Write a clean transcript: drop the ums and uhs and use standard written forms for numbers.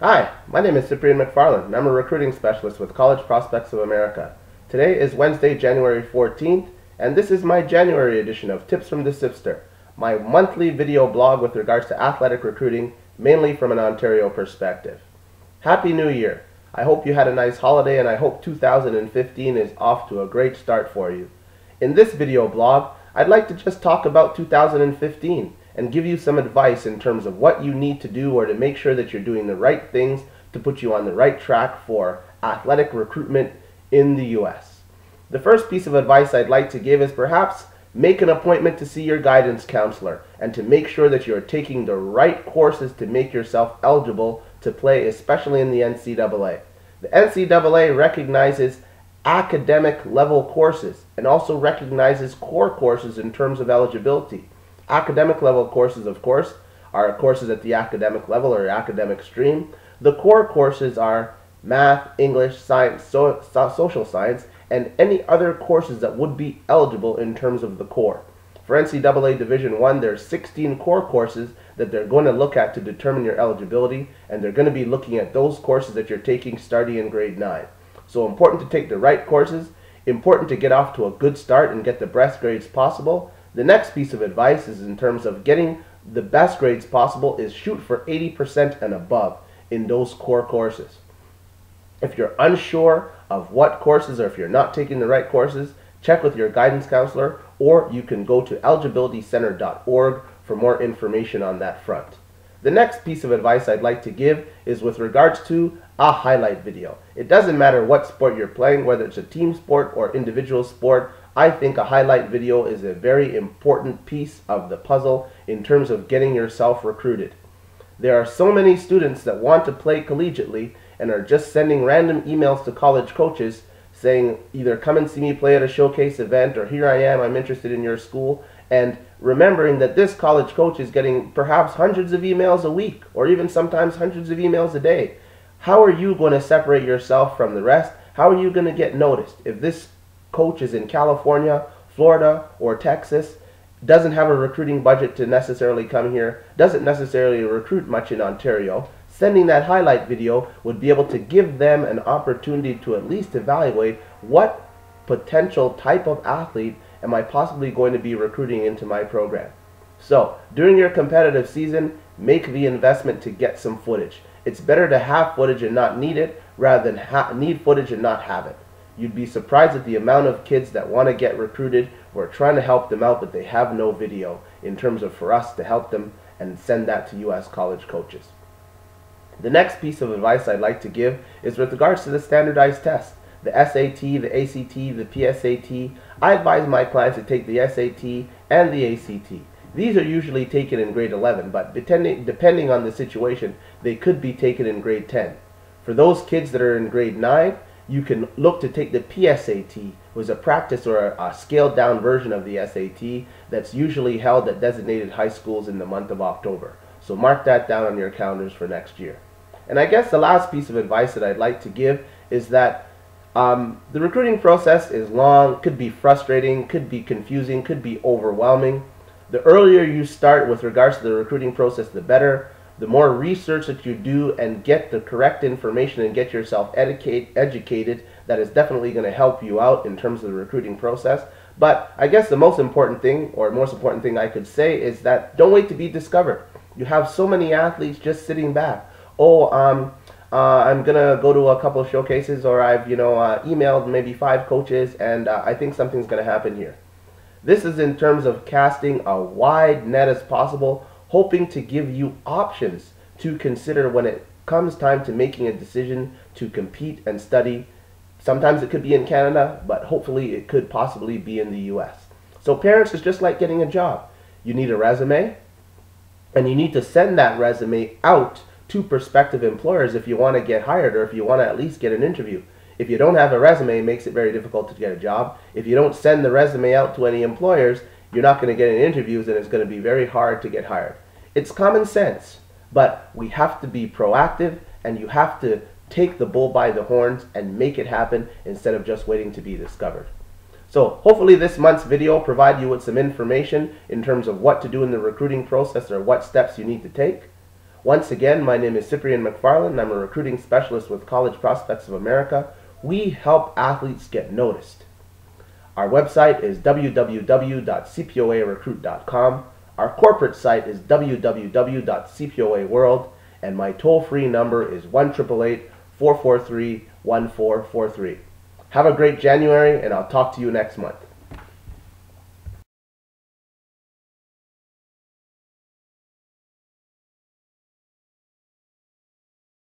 Hi, my name is Cyprian McFarlane, and I'm a recruiting specialist with College Prospects of America. Today is Wednesday, January 14th, and this is my January edition of Tips from the Cypster, my monthly video blog with regards to athletic recruiting, mainly from an Ontario perspective. Happy New Year! I hope you had a nice holiday, and I hope 2015 is off to a great start for you. In this video blog, I'd like to just talk about 2015 and give you some advice in terms of what you need to do or to make sure that you're doing the right things to put you on the right track for athletic recruitment in the US. The first piece of advice I'd like to give is perhaps make an appointment to see your guidance counselor and to make sure that you're taking the right courses to make yourself eligible to play, especially in the NCAA. The NCAA recognizes academic level courses and also recognizes core courses in terms of eligibility. Academic level courses, of course, are courses at the academic level or academic stream. The core courses are math, English, science, social science, and any other courses that would be eligible in terms of the core. For NCAA Division I, there's 16 core courses that they're going to look at to determine your eligibility, and they're going to be looking at those courses that you're taking starting in grade 9. So important to take the right courses, important to get off to a good start and get the best grades possible. The next piece of advice is in terms of getting the best grades possible is shoot for 80% and above in those core courses. If you're unsure of what courses or if you're not taking the right courses, check with your guidance counselor, or you can go to eligibilitycenter.org for more information on that front. The next piece of advice I'd like to give is with regards to a highlight video. It doesn't matter what sport you're playing, whether it's a team sport or individual sport. I think a highlight video is a very important piece of the puzzle in terms of getting yourself recruited. There are so many students that want to play collegiately and are just sending random emails to college coaches saying either come and see me play at a showcase event or here I am, I'm interested in your school, and remembering that this college coach is getting perhaps hundreds of emails a week or even sometimes hundreds of emails a day. How are you going to separate yourself from the rest? How are you going to get noticed? If this coach is in California, Florida, or Texas, doesn't have a recruiting budget to necessarily come here, doesn't necessarily recruit much in Ontario, sending that highlight video would be able to give them an opportunity to at least evaluate what potential type of athlete am I possibly going to be recruiting into my program. So, during your competitive season, make the investment to get some footage. It's better to have footage and not need it rather than need footage and not have it. You'd be surprised at the amount of kids that want to get recruited. We're trying to help them out, but they have no video in terms of for us to help them and send that to U.S. college coaches. The next piece of advice I'd like to give is with regards to the standardized test. The SAT, the ACT, the PSAT. I advise my clients to take the SAT and the ACT. These are usually taken in grade 11, but depending on the situation, they could be taken in grade 10. For those kids that are in grade 9, you can look to take the PSAT, which is a practice or a scaled down version of the SAT that's usually held at designated high schools in the month of October. So mark that down on your calendars for next year. And I guess the last piece of advice that I'd like to give is that the recruiting process is long, could be frustrating, could be confusing, could be overwhelming. The earlier you start with regards to the recruiting process, the better. The more research that you do and get the correct information and get yourself educated, that is definitely going to help you out in terms of the recruiting process. But I guess the most important thing I could say is that don't wait to be discovered. You have so many athletes just sitting back. Oh, I'm going to go to a couple of showcases, or I've emailed maybe 5 coaches and I think something's going to happen here. This is in terms of casting a wide net as possible, hoping to give you options to consider when it comes time to making a decision to compete and study. Sometimes it could be in Canada, but hopefully it could possibly be in the US. So parents, it's just like getting a job. You need a resume, and you need to send that resume out to prospective employers if you want to get hired or if you want to at least get an interview. If you don't have a resume, it makes it very difficult to get a job. If you don't send the resume out to any employers, you're not going to get any interviews and it's going to be very hard to get hired. It's common sense, but we have to be proactive and you have to take the bull by the horns and make it happen instead of just waiting to be discovered. So hopefully this month's video provided you with some information in terms of what to do in the recruiting process or what steps you need to take. Once again, my name is Cyprian McFarlane, and I'm a recruiting specialist with College Prospects of America. We help athletes get noticed. Our website is www.cpoarecruit.com. Our corporate site is www.cpoaworld, and my toll-free number is 1-888-443-1443. Have a great January, and I'll talk to you next month.